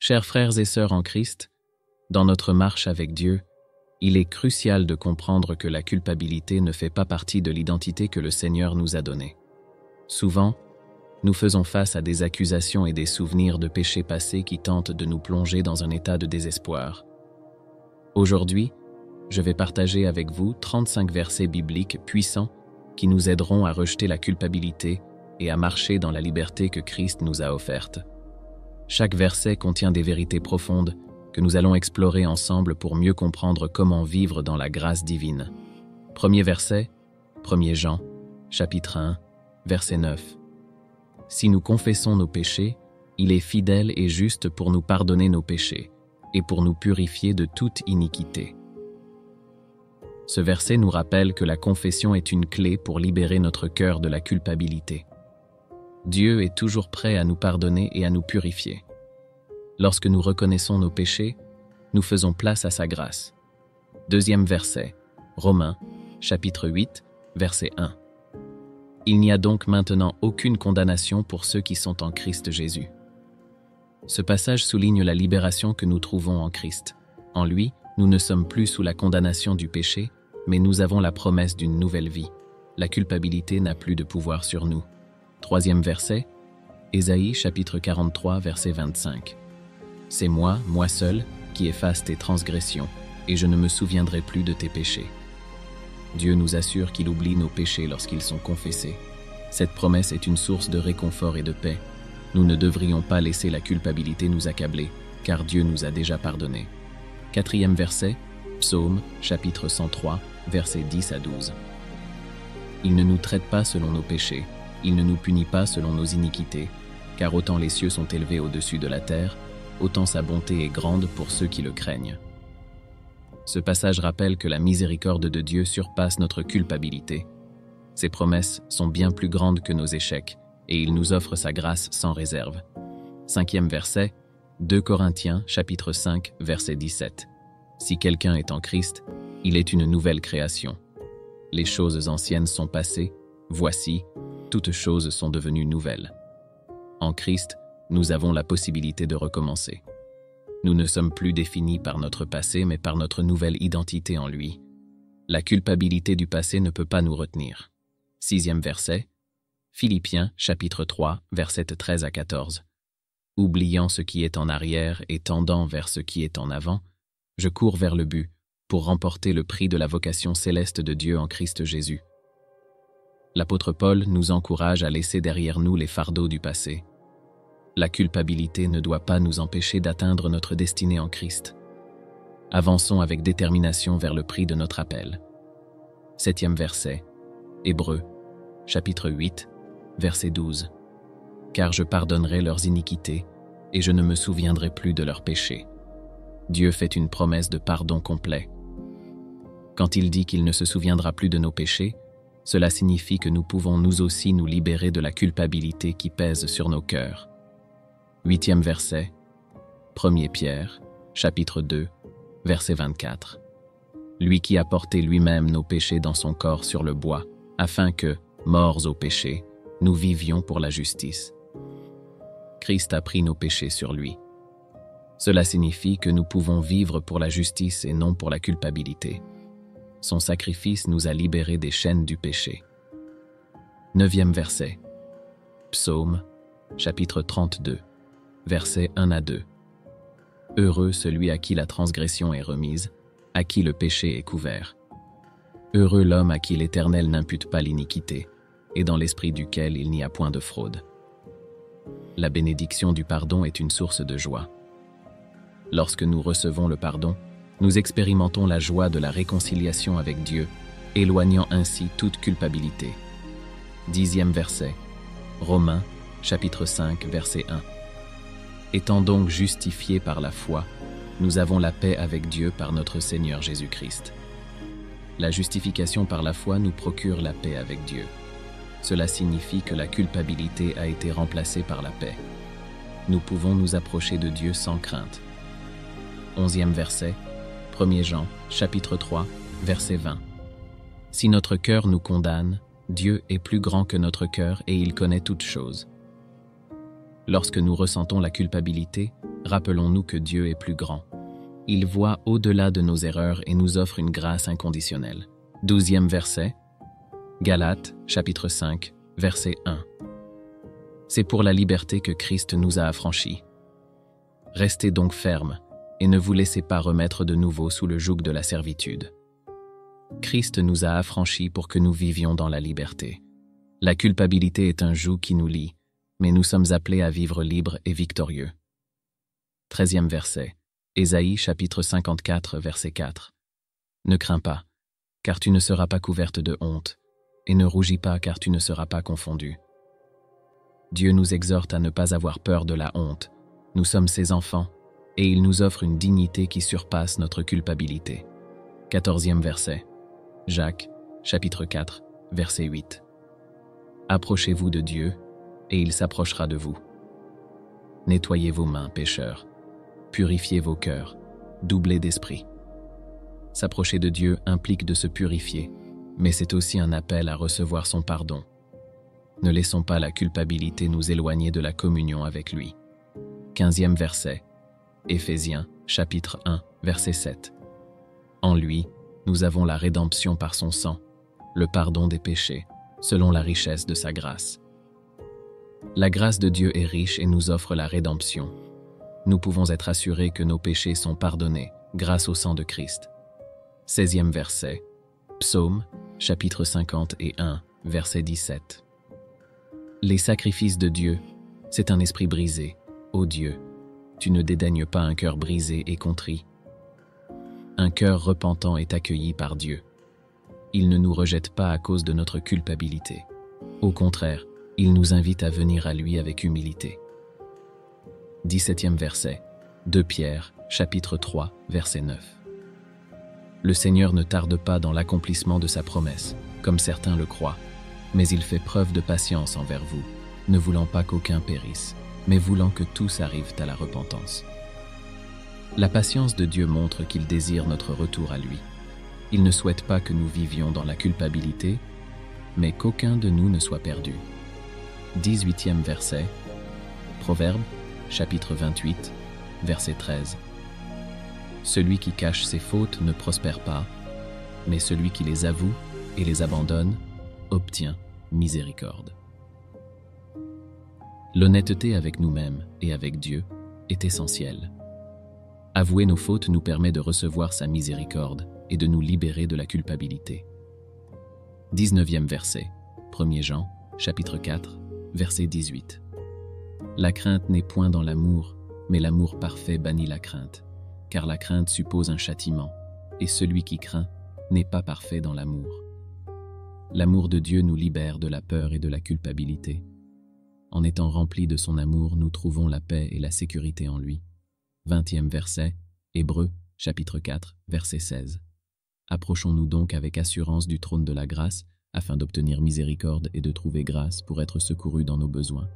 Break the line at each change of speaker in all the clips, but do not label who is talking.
Chers frères et sœurs en Christ, dans notre marche avec Dieu, il est crucial de comprendre que la culpabilité ne fait pas partie de l'identité que le Seigneur nous a donnée. Souvent, nous faisons face à des accusations et des souvenirs de péchés passés qui tentent de nous plonger dans un état de désespoir. Aujourd'hui, je vais partager avec vous 35 versets bibliques puissants qui nous aideront à rejeter la culpabilité et à marcher dans la liberté que Christ nous a offerte. Chaque verset contient des vérités profondes que nous allons explorer ensemble pour mieux comprendre comment vivre dans la grâce divine. Premier verset, 1 Jean, chapitre 1, verset 9. Si nous confessons nos péchés, il est fidèle et juste pour nous pardonner nos péchés et pour nous purifier de toute iniquité. Ce verset nous rappelle que la confession est une clé pour libérer notre cœur de la culpabilité. Dieu est toujours prêt à nous pardonner et à nous purifier. Lorsque nous reconnaissons nos péchés, nous faisons place à sa grâce. Deuxième verset, Romains, chapitre 8, verset 1. Il n'y a donc maintenant aucune condamnation pour ceux qui sont en Christ Jésus. Ce passage souligne la libération que nous trouvons en Christ. En lui, nous ne sommes plus sous la condamnation du péché, mais nous avons la promesse d'une nouvelle vie. La culpabilité n'a plus de pouvoir sur nous. Troisième verset, Ésaïe chapitre 43, verset 25. C'est moi seul, qui efface tes transgressions, et je ne me souviendrai plus de tes péchés. Dieu nous assure qu'il oublie nos péchés lorsqu'ils sont confessés. Cette promesse est une source de réconfort et de paix. Nous ne devrions pas laisser la culpabilité nous accabler, car Dieu nous a déjà pardonnés. Quatrième verset, Psaume, chapitre 103, versets 10 à 12. Il ne nous traite pas selon nos péchés, il ne nous punit pas selon nos iniquités, car autant les cieux sont élevés au-dessus de la terre, autant sa bonté est grande pour ceux qui le craignent. Ce passage rappelle que la miséricorde de Dieu surpasse notre culpabilité. Ses promesses sont bien plus grandes que nos échecs, et il nous offre sa grâce sans réserve. Cinquième verset, 2 Corinthiens, chapitre 5, verset 17. Si quelqu'un est en Christ, il est une nouvelle création. Les choses anciennes sont passées, voici, toutes choses sont devenues nouvelles. En Christ, nous avons la possibilité de recommencer. Nous ne sommes plus définis par notre passé, mais par notre nouvelle identité en lui. La culpabilité du passé ne peut pas nous retenir. Sixième verset, Philippiens, chapitre 3, versets 13 à 14. Oubliant ce qui est en arrière et tendant vers ce qui est en avant, je cours vers le but pour remporter le prix de la vocation céleste de Dieu en Christ Jésus. L'apôtre Paul nous encourage à laisser derrière nous les fardeaux du passé. La culpabilité ne doit pas nous empêcher d'atteindre notre destinée en Christ. Avançons avec détermination vers le prix de notre appel. Septième verset, Hébreux, chapitre 8, verset 12. Car je pardonnerai leurs iniquités, et je ne me souviendrai plus de leurs péchés. Dieu fait une promesse de pardon complet. Quand il dit qu'il ne se souviendra plus de nos péchés, cela signifie que nous pouvons nous aussi nous libérer de la culpabilité qui pèse sur nos cœurs. Huitième verset, 1 Pierre, chapitre 2, verset 24. Lui qui a porté lui-même nos péchés dans son corps sur le bois, afin que, morts au péché, nous vivions pour la justice. Christ a pris nos péchés sur lui. Cela signifie que nous pouvons vivre pour la justice et non pour la culpabilité. Son sacrifice nous a libérés des chaînes du péché. Neuvième verset, Psaume, chapitre 32, versets 1 à 2. Heureux celui à qui la transgression est remise, à qui le péché est couvert. Heureux l'homme à qui l'Éternel n'impute pas l'iniquité, et dans l'esprit duquel il n'y a point de fraude. La bénédiction du pardon est une source de joie. Lorsque nous recevons le pardon, nous expérimentons la joie de la réconciliation avec Dieu, éloignant ainsi toute culpabilité. Dixième verset, Romains, chapitre 5, verset 1. Étant donc justifiés par la foi, nous avons la paix avec Dieu par notre Seigneur Jésus-Christ. La justification par la foi nous procure la paix avec Dieu. Cela signifie que la culpabilité a été remplacée par la paix. Nous pouvons nous approcher de Dieu sans crainte. Onzième verset, 1 Jean, chapitre 3, verset 20. Si notre cœur nous condamne, Dieu est plus grand que notre cœur et il connaît toutes choses. Lorsque nous ressentons la culpabilité, rappelons-nous que Dieu est plus grand. Il voit au-delà de nos erreurs et nous offre une grâce inconditionnelle. 12e verset, Galates, chapitre 5, verset 1. C'est pour la liberté que Christ nous a affranchis. Restez donc fermes et ne vous laissez pas remettre de nouveau sous le joug de la servitude. Christ nous a affranchis pour que nous vivions dans la liberté. La culpabilité est un joug qui nous lie, mais nous sommes appelés à vivre libres et victorieux. 13e verset, Ésaïe chapitre 54, verset 4. Ne crains pas, car tu ne seras pas couverte de honte, et ne rougis pas, car tu ne seras pas confondue. Dieu nous exhorte à ne pas avoir peur de la honte. Nous sommes ses enfants, et il nous offre une dignité qui surpasse notre culpabilité. 14e verset, Jacques, chapitre 4, verset 8. Approchez-vous de Dieu, et il s'approchera de vous. Nettoyez vos mains, pécheurs. Purifiez vos cœurs, doublés d'esprit. S'approcher de Dieu implique de se purifier, mais c'est aussi un appel à recevoir son pardon. Ne laissons pas la culpabilité nous éloigner de la communion avec lui. 15e verset, Éphésiens, chapitre 1, verset 7. En lui, nous avons la rédemption par son sang, le pardon des péchés, selon la richesse de sa grâce. La grâce de Dieu est riche et nous offre la rédemption. Nous pouvons être assurés que nos péchés sont pardonnés grâce au sang de Christ. 16e verset, Psaume, chapitre 51, verset 17. Les sacrifices de Dieu, c'est un esprit brisé. Ô Dieu, tu ne dédaignes pas un cœur brisé et contrit. Un cœur repentant est accueilli par Dieu. Il ne nous rejette pas à cause de notre culpabilité. Au contraire, il nous invite à venir à lui avec humilité. 17e verset, 2 Pierre, chapitre 3, verset 9. Le Seigneur ne tarde pas dans l'accomplissement de sa promesse, comme certains le croient, mais il fait preuve de patience envers vous, ne voulant pas qu'aucun périsse, mais voulant que tous arrivent à la repentance. La patience de Dieu montre qu'il désire notre retour à lui. Il ne souhaite pas que nous vivions dans la culpabilité, mais qu'aucun de nous ne soit perdu. 18e verset, Proverbe, chapitre 28, verset 13. Celui qui cache ses fautes ne prospère pas, mais celui qui les avoue et les abandonne obtient miséricorde. L'honnêteté avec nous-mêmes et avec Dieu est essentielle. Avouer nos fautes nous permet de recevoir sa miséricorde et de nous libérer de la culpabilité. 19e verset, 1er Jean, chapitre 4, verset 18. La crainte n'est point dans l'amour, mais l'amour parfait bannit la crainte, car la crainte suppose un châtiment, et celui qui craint n'est pas parfait dans l'amour. L'amour de Dieu nous libère de la peur et de la culpabilité. En étant remplis de son amour, nous trouvons la paix et la sécurité en lui. 20e verset, Hébreux, chapitre 4, verset 16. Approchons-nous donc avec assurance du trône de la grâce, afin d'obtenir miséricorde et de trouver grâce pour être secourus dans nos besoins.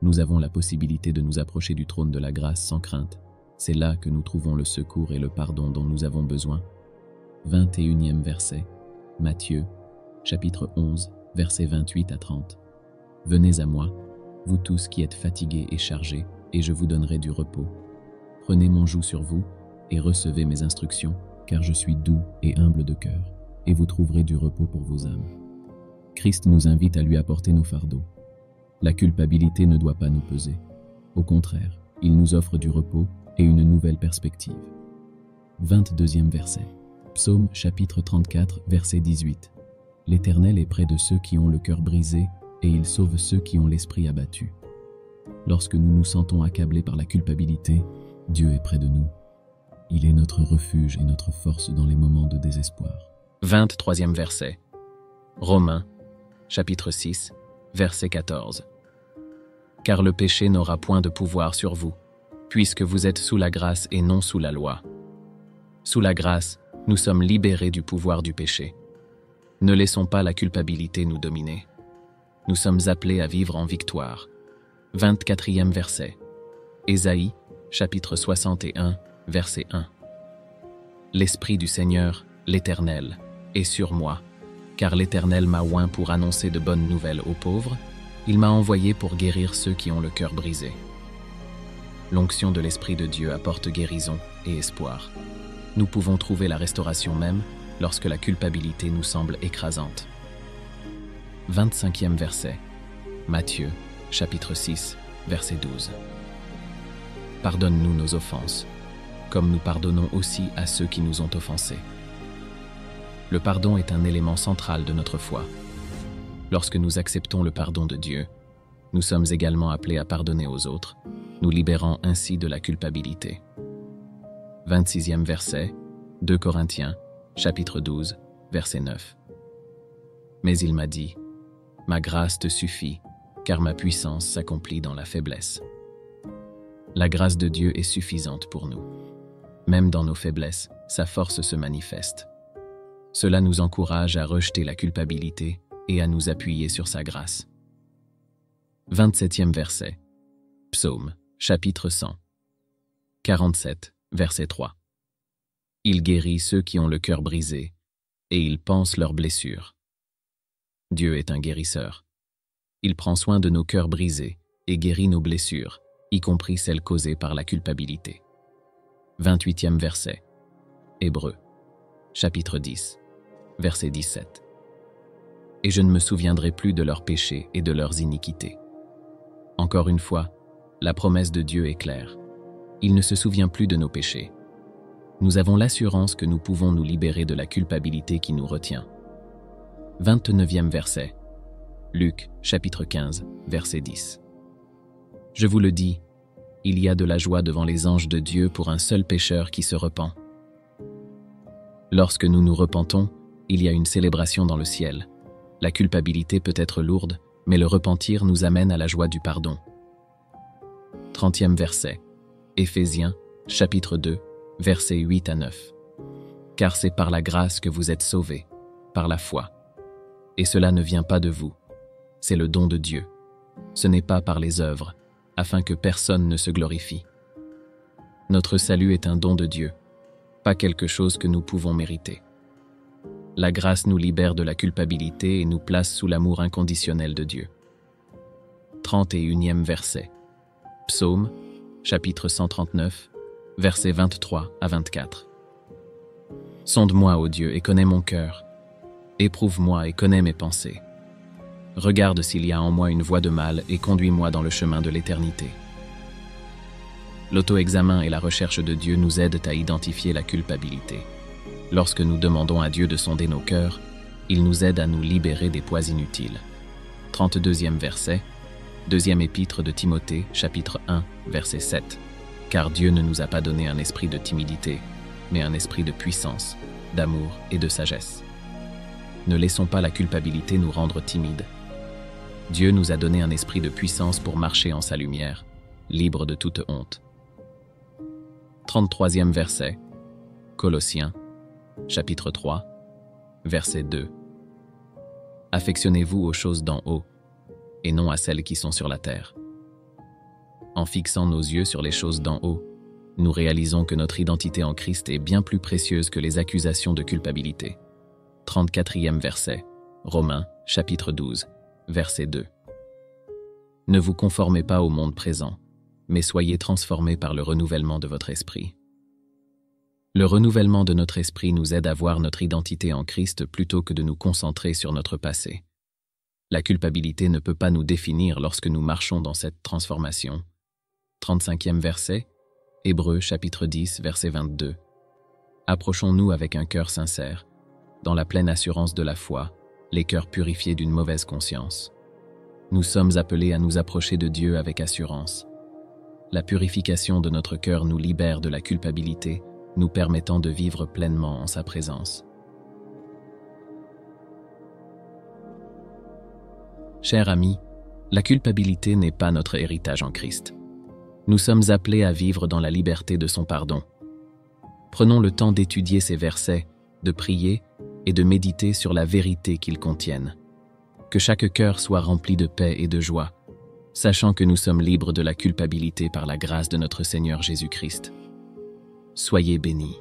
Nous avons la possibilité de nous approcher du trône de la grâce sans crainte. C'est là que nous trouvons le secours et le pardon dont nous avons besoin. 21e verset, Matthieu, chapitre 11, versets 28 à 30. Venez à moi, vous tous qui êtes fatigués et chargés, et je vous donnerai du repos. Prenez mon joug sur vous et recevez mes instructions, car je suis doux et humble de cœur, et vous trouverez du repos pour vos âmes. Christ nous invite à lui apporter nos fardeaux. La culpabilité ne doit pas nous peser. Au contraire, il nous offre du repos et une nouvelle perspective. 22e verset. Psaume chapitre 34, verset 18. L'Éternel est près de ceux qui ont le cœur brisé, et il sauve ceux qui ont l'esprit abattu. Lorsque nous nous sentons accablés par la culpabilité, Dieu est près de nous. Il est notre refuge et notre force dans les moments de désespoir. 23e verset. Romains, chapitre 6, verset 14. Car le péché n'aura point de pouvoir sur vous, puisque vous êtes sous la grâce et non sous la loi. Sous la grâce, nous sommes libérés du pouvoir du péché. Ne laissons pas la culpabilité nous dominer. Nous sommes appelés à vivre en victoire. 24e verset. Ésaïe, chapitre 61, verset 1. L'Esprit du Seigneur, l'Éternel, est sur moi, car l'Éternel m'a oint pour annoncer de bonnes nouvelles aux pauvres, il m'a envoyé pour guérir ceux qui ont le cœur brisé. l'onction de l'Esprit de Dieu apporte guérison et espoir. Nous pouvons trouver la restauration même lorsque la culpabilité nous semble écrasante. 25e verset. Matthieu, chapitre 6, verset 12. Pardonne-nous nos offenses, comme nous pardonnons aussi à ceux qui nous ont offensés. Le pardon est un élément central de notre foi. Lorsque nous acceptons le pardon de Dieu, nous sommes également appelés à pardonner aux autres, nous libérant ainsi de la culpabilité. 26e verset, 2 Corinthiens, chapitre 12, verset 9. Mais il m'a dit, « Ma grâce te suffit, car ma puissance s'accomplit dans la faiblesse. » La grâce de Dieu est suffisante pour nous. Même dans nos faiblesses, sa force se manifeste. Cela nous encourage à rejeter la culpabilité et à nous appuyer sur sa grâce. 27e verset. Psaume, chapitre 100. 47, verset 3. Il guérit ceux qui ont le cœur brisé, et il panse leurs blessures. Dieu est un guérisseur. Il prend soin de nos cœurs brisés et guérit nos blessures, y compris celles causées par la culpabilité. 28e verset. Hébreux, chapitre 10, verset 17. Et je ne me souviendrai plus de leurs péchés et de leurs iniquités. Encore une fois, la promesse de Dieu est claire. Il ne se souvient plus de nos péchés. Nous avons l'assurance que nous pouvons nous libérer de la culpabilité qui nous retient. 29e verset. Luc, chapitre 15, verset 10. Je vous le dis, il y a de la joie devant les anges de Dieu pour un seul pécheur qui se repent. Lorsque nous nous repentons, il y a une célébration dans le ciel. La culpabilité peut être lourde, mais le repentir nous amène à la joie du pardon. 30e verset. Éphésiens, chapitre 2, versets 8 à 9. Car c'est par la grâce que vous êtes sauvés, par la foi. Et cela ne vient pas de vous. C'est le don de Dieu. Ce n'est pas par les œuvres, afin que personne ne se glorifie. Notre salut est un don de Dieu, pas quelque chose que nous pouvons mériter. La grâce nous libère de la culpabilité et nous place sous l'amour inconditionnel de Dieu. 31e verset. Psaume, chapitre 139, versets 23 à 24. Sonde-moi, ô Dieu, et connais mon cœur. Éprouve-moi et connais mes pensées. Regarde s'il y a en moi une voie de mal et conduis-moi dans le chemin de l'éternité. L'auto-examen et la recherche de Dieu nous aident à identifier la culpabilité. Lorsque nous demandons à Dieu de sonder nos cœurs, il nous aide à nous libérer des poids inutiles. 32e verset, 2e épître de Timothée, chapitre 1, verset 7. Car Dieu ne nous a pas donné un esprit de timidité, mais un esprit de puissance, d'amour et de sagesse. Ne laissons pas la culpabilité nous rendre timides. Dieu nous a donné un esprit de puissance pour marcher en sa lumière, libre de toute honte. 33e verset, Colossiens, chapitre 3, verset 2. Affectionnez-vous aux choses d'en haut, et non à celles qui sont sur la terre. En fixant nos yeux sur les choses d'en haut, nous réalisons que notre identité en Christ est bien plus précieuse que les accusations de culpabilité. 34e verset, Romains, chapitre 12, verset 2. Ne vous conformez pas au monde présent, mais soyez transformés par le renouvellement de votre esprit. Le renouvellement de notre esprit nous aide à voir notre identité en Christ plutôt que de nous concentrer sur notre passé. La culpabilité ne peut pas nous définir lorsque nous marchons dans cette transformation. 35e verset, Hébreux chapitre 10, verset 22. Approchons-nous avec un cœur sincère, dans la pleine assurance de la foi, les cœurs purifiés d'une mauvaise conscience. Nous sommes appelés à nous approcher de Dieu avec assurance. La purification de notre cœur nous libère de la culpabilité, nous permettant de vivre pleinement en sa présence. Chers amis, la culpabilité n'est pas notre héritage en Christ. Nous sommes appelés à vivre dans la liberté de son pardon. Prenons le temps d'étudier ces versets, de prier et de méditer sur la vérité qu'ils contiennent. Que chaque cœur soit rempli de paix et de joie, sachant que nous sommes libres de la culpabilité par la grâce de notre Seigneur Jésus-Christ. Soyez bénis.